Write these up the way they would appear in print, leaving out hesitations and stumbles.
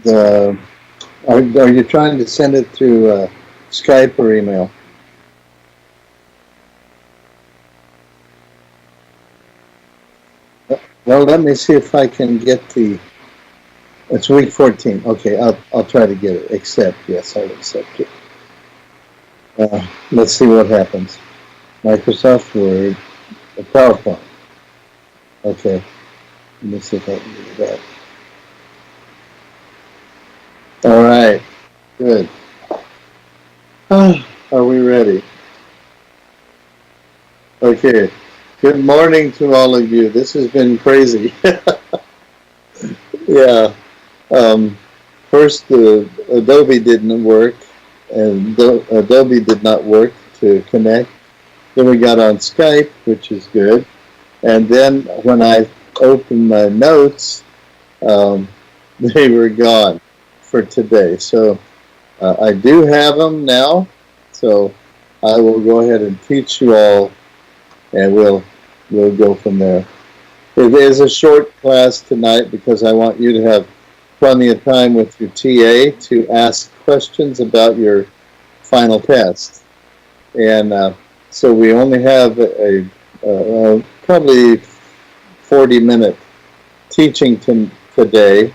The are you trying to send it through Skype or email? Well, let me see if I can get the. It's week 14. Okay, I'll try to get it. Accept. Yes, I'll accept it. Let's see what happens. Microsoft Word, a PowerPoint. Okay, let me see if I can do that. All right, good. Are we ready? Okay. Good morning to all of you. This has been crazy. Yeah. Um, First, the Adobe didn't work, and Adobe did not work to connect. Then we got on Skype, which is good. And then when I opened my notes, um, they were gone for today. So I do have them now. So I will go ahead and teach you all, and we'll go from there. It is a short class tonight because I want you to have plenty of time with your TA to ask questions about your final test. And so we only have a probably 40-minute teaching today,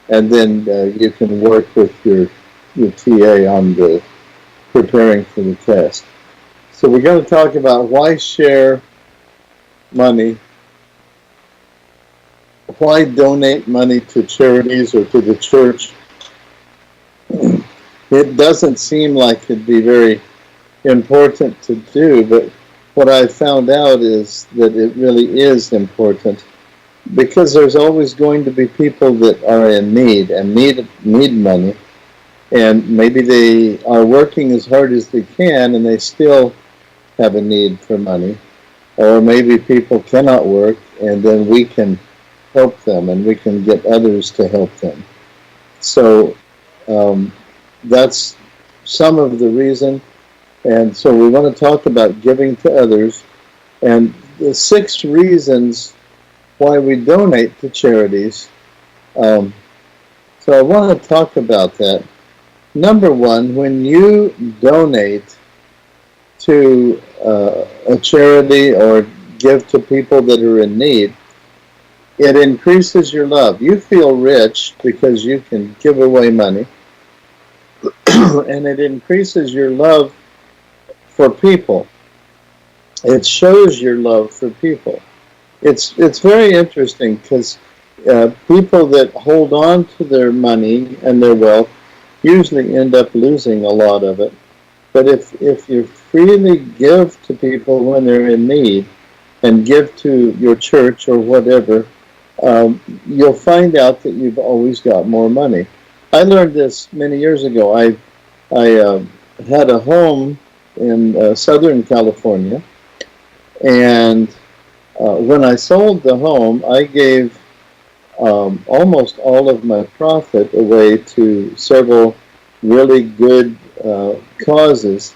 and then you can work with your TA on the preparing for the test. So we're going to talk about why share money, why donate money to charities or to the church. It doesn't seem like it'd be very important to do, but what I found out is that it really is important, because there's always going to be people that are in need and need money, and maybe they are working as hard as they can and they still have a need for money, or maybe people cannot work, and then we can help them and we can get others to help them. So that's some of the reason. And so we want to talk about giving to others, and the 6 reasons why we donate to charities. So I want to talk about that. Number 1, when you donate to a charity or give to people that are in need, it increases your love. You feel rich because you can give away money, and it increases your love for people. It shows your love for people. It's very interesting because people that hold on to their money and their wealth usually end up losing a lot of it. But if you freely give to people when they're in need, and give to your church or whatever, you'll find out that you've always got more money. I learned this many years ago. I had a home in Southern California, and when I sold the home, I gave almost all of my profit away to several really good causes.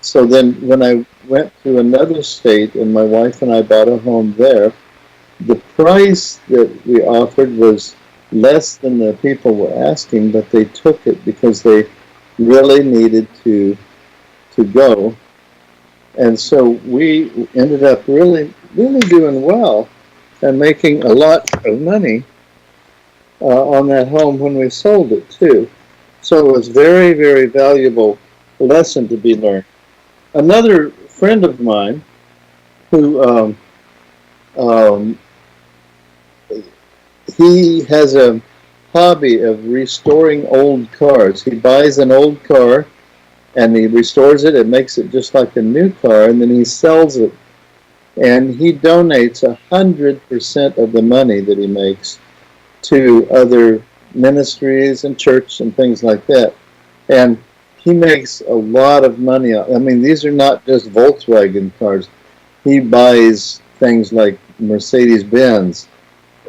So then when I went to another state and my wife and I bought a home there, the price that we offered was less than the people were asking, but they took it because they really needed to go. And so we ended up really doing well and making a lot of money on that home when we sold it too. So it was very, very valuable lesson to be learned. Another friend of mine who he has a hobby of restoring old cars. He buys an old car and he restores it and makes it just like a new car, and then he sells it. And he donates 100% of the money that he makes to other ministries and church and things like that. And he makes a lot of money. I mean, these are not just Volkswagen cars. He buys things like Mercedes-Benz,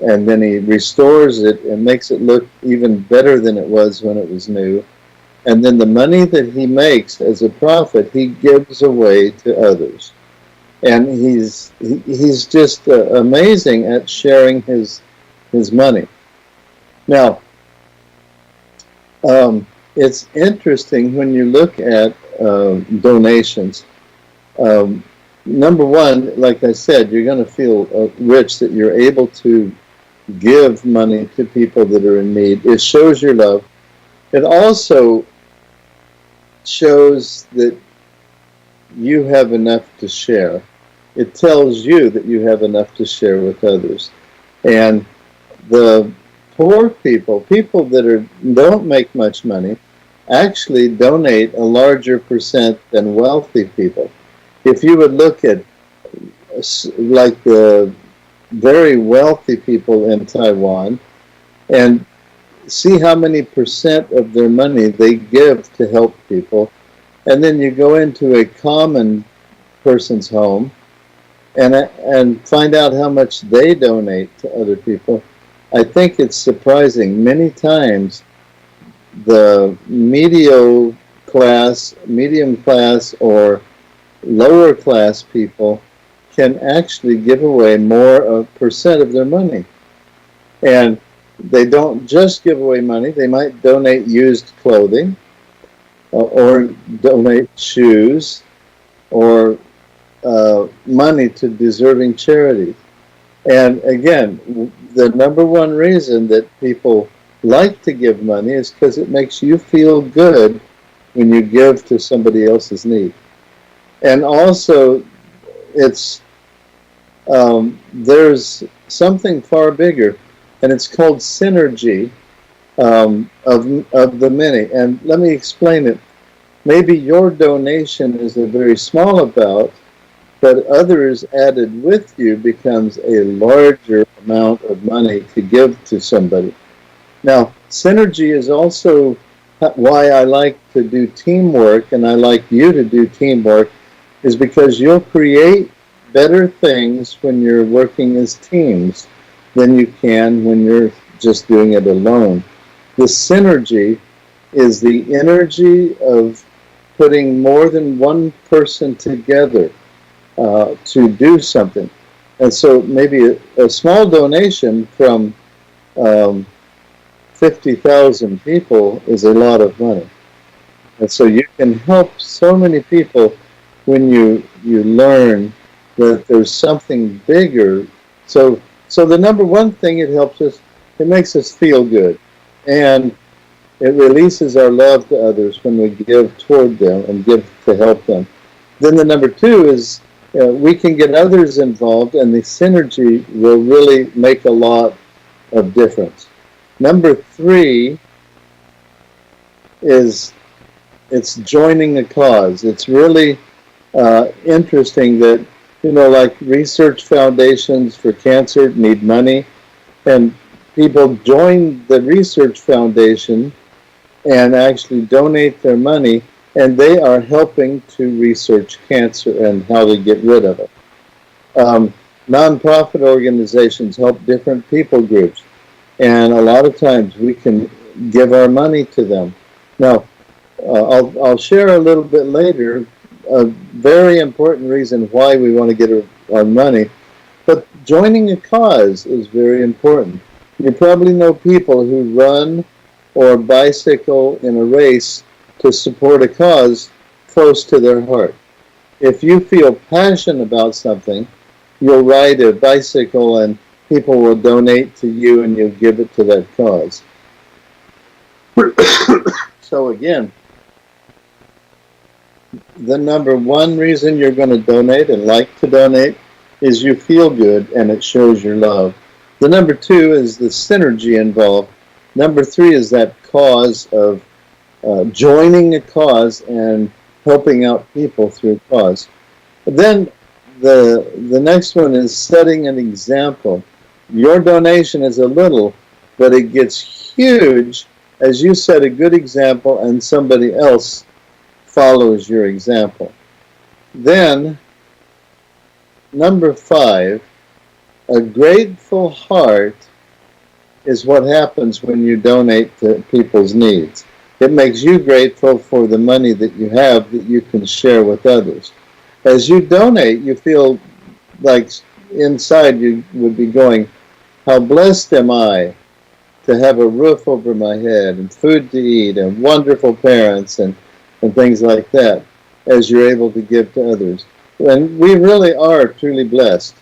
and then he restores it and makes it look even better than it was when it was new. And then the money that he makes as a profit, he gives away to others. And he's just amazing at sharing his money. Now, It's interesting when you look at donations. Um, Number one, like I said, you're going to feel rich that you're able to give money to people that are in need. It shows your love. It also shows that you have enough to share. It tells you that you have enough to share with others. And the poor people, people that don't make much money, actually donate a larger percent than wealthy people. If you would look at like the very wealthy people in Taiwan and see how many percent of their money they give to help people, and then you go into a common person's home and find out how much they donate to other people, I think it's surprising. Many times the medium class, or lower class people can actually give away more of percent of their money. And they don't just give away money, they might donate used clothing or donate shoes or money to deserving charities. And again, the number one reason that people like to give money is because it makes you feel good when you give to somebody else's need. And also, it's there's something far bigger, and it's called synergy of the many. And let me explain it. Maybe your donation is a very small amount, but others added with you becomes a larger amount of money to give to somebody. Now, synergy is also why I like to do teamwork, and I like you to do teamwork, is because you'll create better things when you're working as teams than you can when you're just doing it alone. The synergy is the energy of putting more than one person together to do something. And so maybe a small donation from 50,000 people is a lot of money. And so you can help so many people when you learn that there's something bigger. So the number one thing it helps us, it makes us feel good. And it releases our love to others when we give toward them and give to help them. Then the number two is we can get others involved, and the synergy will really make a lot of difference. Number three is it's joining a cause. It's really interesting that, like research foundations for cancer need money, and people join the research foundation and actually donate their money, and they are helping to research cancer and how to get rid of it. Nonprofit organizations help different people groups, and a lot of times we can give our money to them. Now, I'll share a little bit later a very important reason why we want to get our money, but joining a cause is very important. You probably know people who run or bicycle in a race to support a cause close to their heart. If you feel passionate about something, you'll ride a bicycle and people will donate to you and you'll give it to that cause. So again, the number one reason you're going to donate and like to donate is you feel good and it shows your love. The number two is the synergy involved. Number three is that cause of joining a cause and helping out people through a cause. Then the next one is setting an example. Your donation is a little, but it gets huge as you set a good example and somebody else follows your example. Then, number five, a grateful heart is what happens when you donate to people's needs. It makes you grateful for the money that you have that you can share with others. As you donate, you feel like inside you would be going, how blessed am I to have a roof over my head and food to eat and wonderful parents and things like that as you're able to give to others. And we really are truly blessed.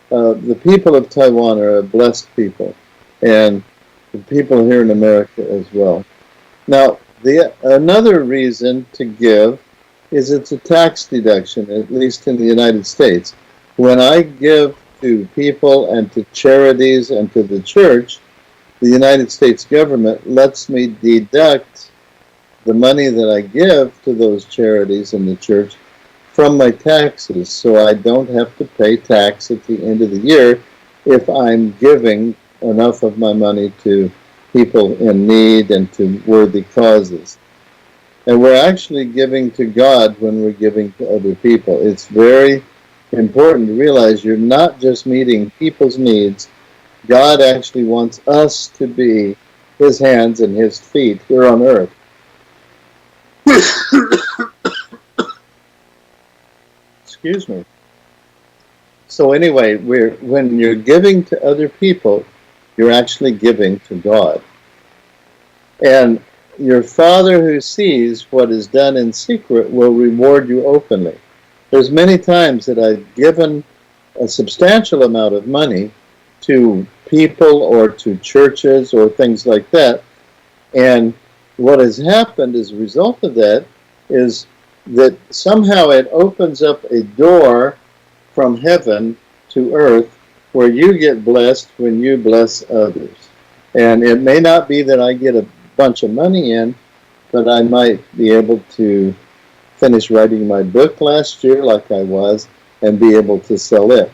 The people of Taiwan are a blessed people, and the people here in America as well. Now, another reason to give is it's a tax deduction, at least in the United States. When I give to people and to charities and to the church, the United States government lets me deduct the money that I give to those charities and the church from my taxes, so I don't have to pay tax at the end of the year if I'm giving enough of my money to people in need and to worthy causes. And we're actually giving to God when we're giving to other people. It's very important to realize you're not just meeting people's needs. God actually wants us to be his hands and his feet here on earth. Excuse me. So anyway, when you're giving to other people, you're actually giving to God. And your Father who sees what is done in secret will reward you openly. There's many times that I've given a substantial amount of money to people or to churches or things like that. And what has happened as a result of that is that somehow it opens up a door from heaven to earth where you get blessed when you bless others. And it may not be that I get a bunch of money in, but I might be able to finish writing my book last year like I was and be able to sell it.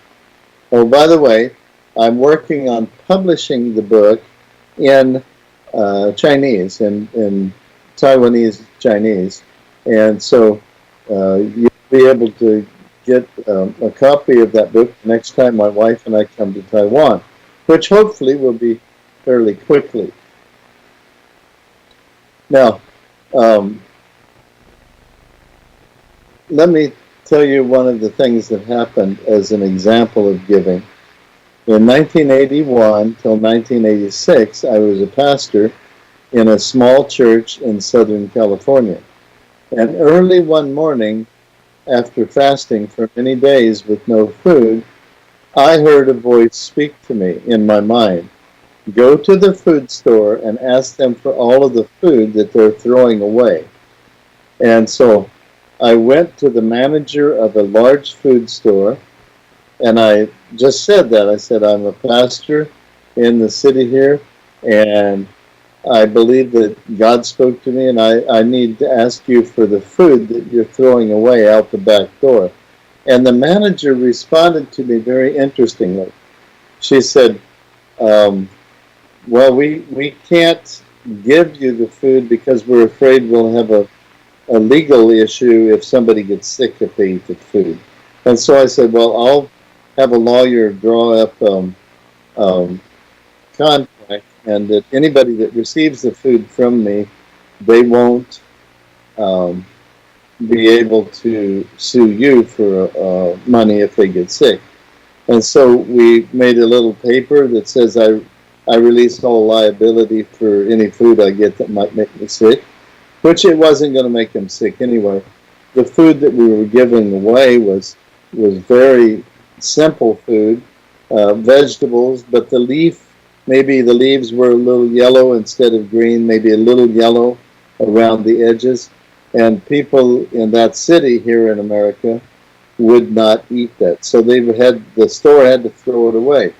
Oh, by the way, I'm working on publishing the book in Chinese, in Taiwanese Chinese. And so you'll be able to get a copy of that book next time my wife and I come to Taiwan, which hopefully will be fairly quickly. Now, let me tell you one of the things that happened as an example of giving. In 1981 till 1986, I was a pastor in a small church in Southern California. And early one morning, after fasting for many days with no food, I heard a voice speak to me in my mind. Go to the food store and ask them for all of the food that they're throwing away. And so I went to the manager of a large food store, and I just said that. I said, I'm a pastor in the city here, and I believe that God spoke to me, and I need to ask you for the food that you're throwing away out the back door. And the manager responded to me very interestingly. She said, well, we can't give you the food because we're afraid we'll have a legal issue if somebody gets sick if they eat the food. And so I said, well, I'll have a lawyer draw up contract, and that anybody that receives the food from me, they won't be able to sue you for money if they get sick. And so we made a little paper that says I release all liability for any food I get that might make me sick, which it wasn't going to make them sick anyway. The food that we were giving away was very simple food, vegetables, but maybe the leaves were a little yellow instead of green, maybe a little yellow around the edges. And people in that city here in America would not eat that. So the store had to throw it away.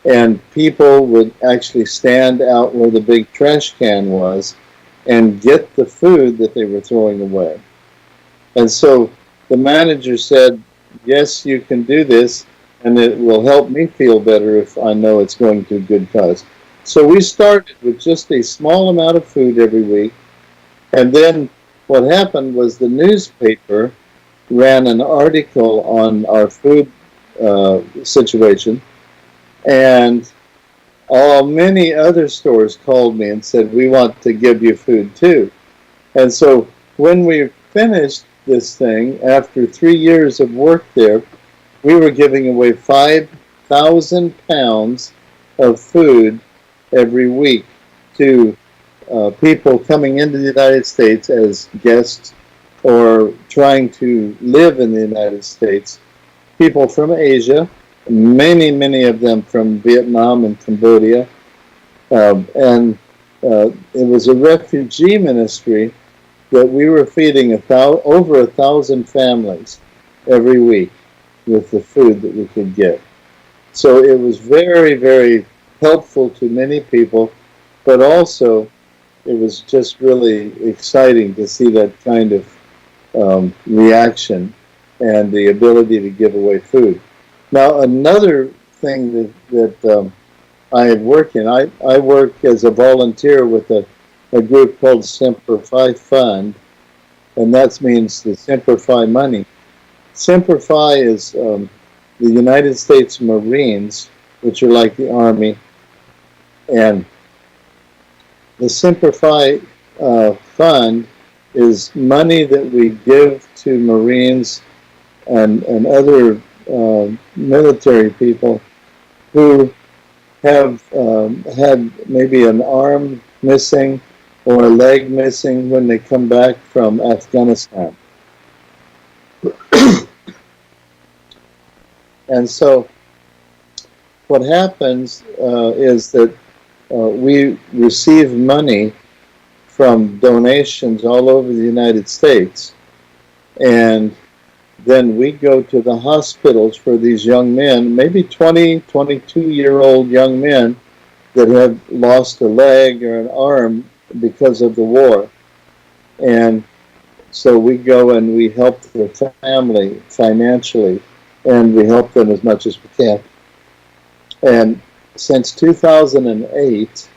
And people would actually stand out where the big trash can was and get the food that they were throwing away. And so the manager said, yes, you can do this, and it will help me feel better if I know it's going to a good cause. So we started with just a small amount of food every week. And then what happened was the newspaper ran an article on our food situation. And many other stores called me and said, we want to give you food too. And so when we finished this thing, after 3 years of work there, we were giving away 5,000 pounds of food every week to people coming into the United States as guests or trying to live in the United States, people from Asia, many of them from Vietnam and Cambodia. And it was a refugee ministry that we were feeding over 1,000 families every week with the food that we could get. So it was very helpful to many people, but also it was just really exciting to see that kind of reaction and the ability to give away food. Now, another thing that I work in, I work as a volunteer with a group called Semper Fi Fund, and that means the Semper Fi money. Semper Fi is the United States Marines, which are like the Army, and the Semper Fi Fund is money that we give to Marines and other military people who have had maybe an arm missing or a leg missing when they come back from Afghanistan. And so what happens is that we receive money from donations all over the United States, and then we go to the hospitals for these young men, maybe 20, 22-year-old young men that have lost a leg or an arm because of the war. And so we go and we help their family financially, and we help them as much as we can. And since 2008,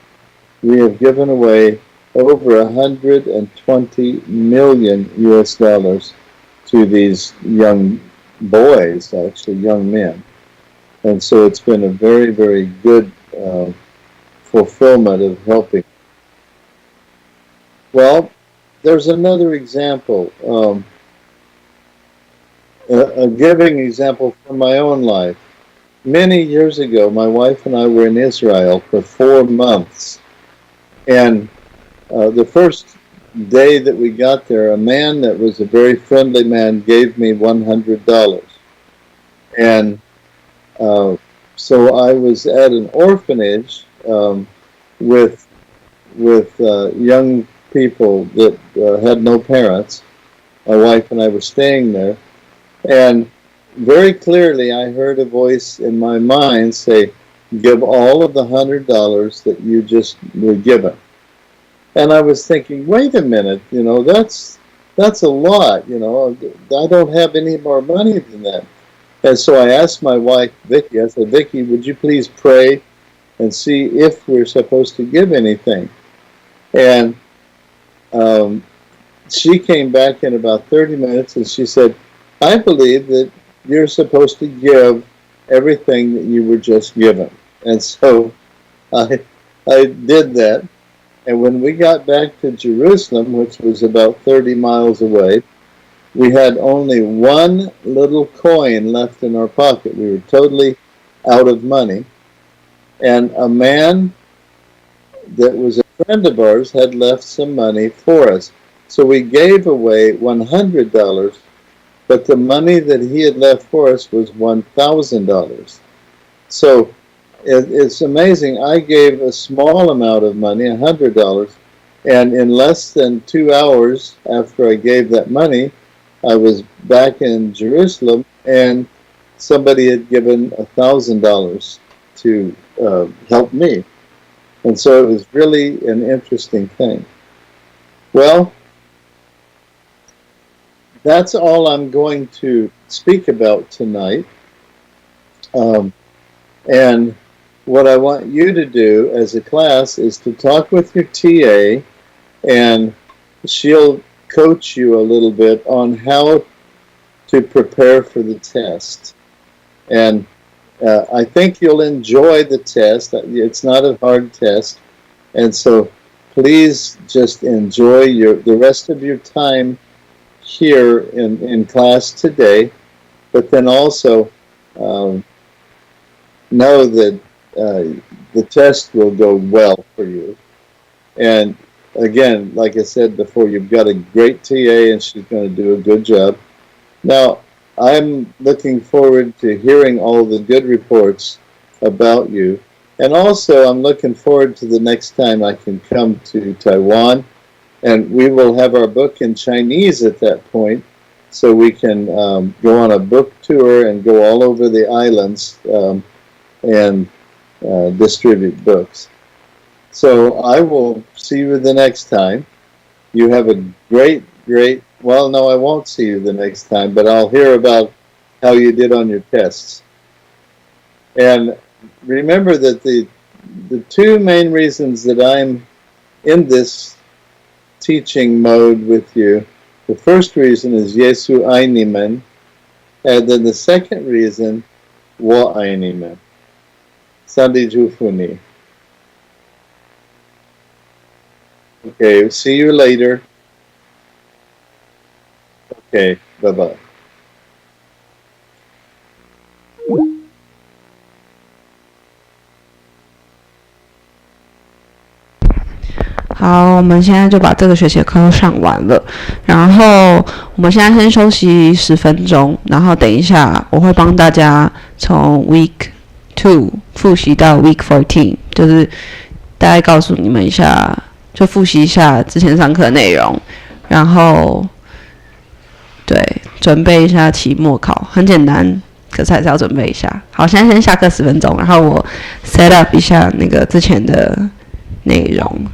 we have given away over 120 million US dollars to these young boys, actually young men. And so it's been a very good fulfillment of helping. Well, there's another example, a giving example from my own life. Many years ago, my wife and I were in Israel for 4 months. And the first day that we got there, a man that was a very friendly man gave me $100. And so I was at an orphanage with young people that had no parents. My wife and I were staying there. And very clearly I heard a voice in my mind say, give all of the $100 that you just were given. And I was thinking, wait a minute, that's a lot, I don't have any more money than that. And so I asked my wife, Vicki, I said, Vicki, would you please pray and see if we're supposed to give anything? And she came back in about 30 minutes and she said, I believe that you're supposed to give everything that you were just given. And so I did that. And when we got back to Jerusalem, which was about 30 miles away, we had only one little coin left in our pocket. We were totally out of money. And a man that was a friend of ours had left some money for us. So we gave away $100, but the money that he had left for us was $1,000. So it's amazing. I gave a small amount of money, $100, and in less than 2 hours after I gave that money, I was back in Jerusalem, and somebody had given $1,000 to help me. And so it was really an interesting thing. Well, that's all I'm going to speak about tonight. And what I want you to do as a class is to talk with your TA, and she'll coach you a little bit on how to prepare for the test. And I think you'll enjoy the test. It's not a hard test. And so please just enjoy the rest of your time here in class today, but then also know that the test will go well for you. And again, like I said before, you've got a great TA, and she's going to do a good job. Now, I'm looking forward to hearing all the good reports about you. And also, I'm looking forward to the next time I can come to Taiwan. And we will have our book in Chinese at that point, so we can go on a book tour and go all over the islands and distribute books. So I will see you the next time. You have a great, well, no, I won't see you the next time, but I'll hear about how you did on your tests. And remember that the two main reasons that I'm in this teaching mode with you, the first reason is Yesu ai ni men, and then the second reason, Wo ai ni men. Sandi Jufuni. Okay, see you later. Okay, bye-bye. 好，我们现在就把这个学期的课都上完了，然后我们现在先休息10分钟，然后等一下我会帮大家从 Week 2复习到 Week 14，就是大概告诉你们一下，就复习一下之前上课的内容，然后对准备一下期末考，很简单，可是还是要准备一下。好，现在先下课10分钟，然后我 set up 一下那个之前的内容。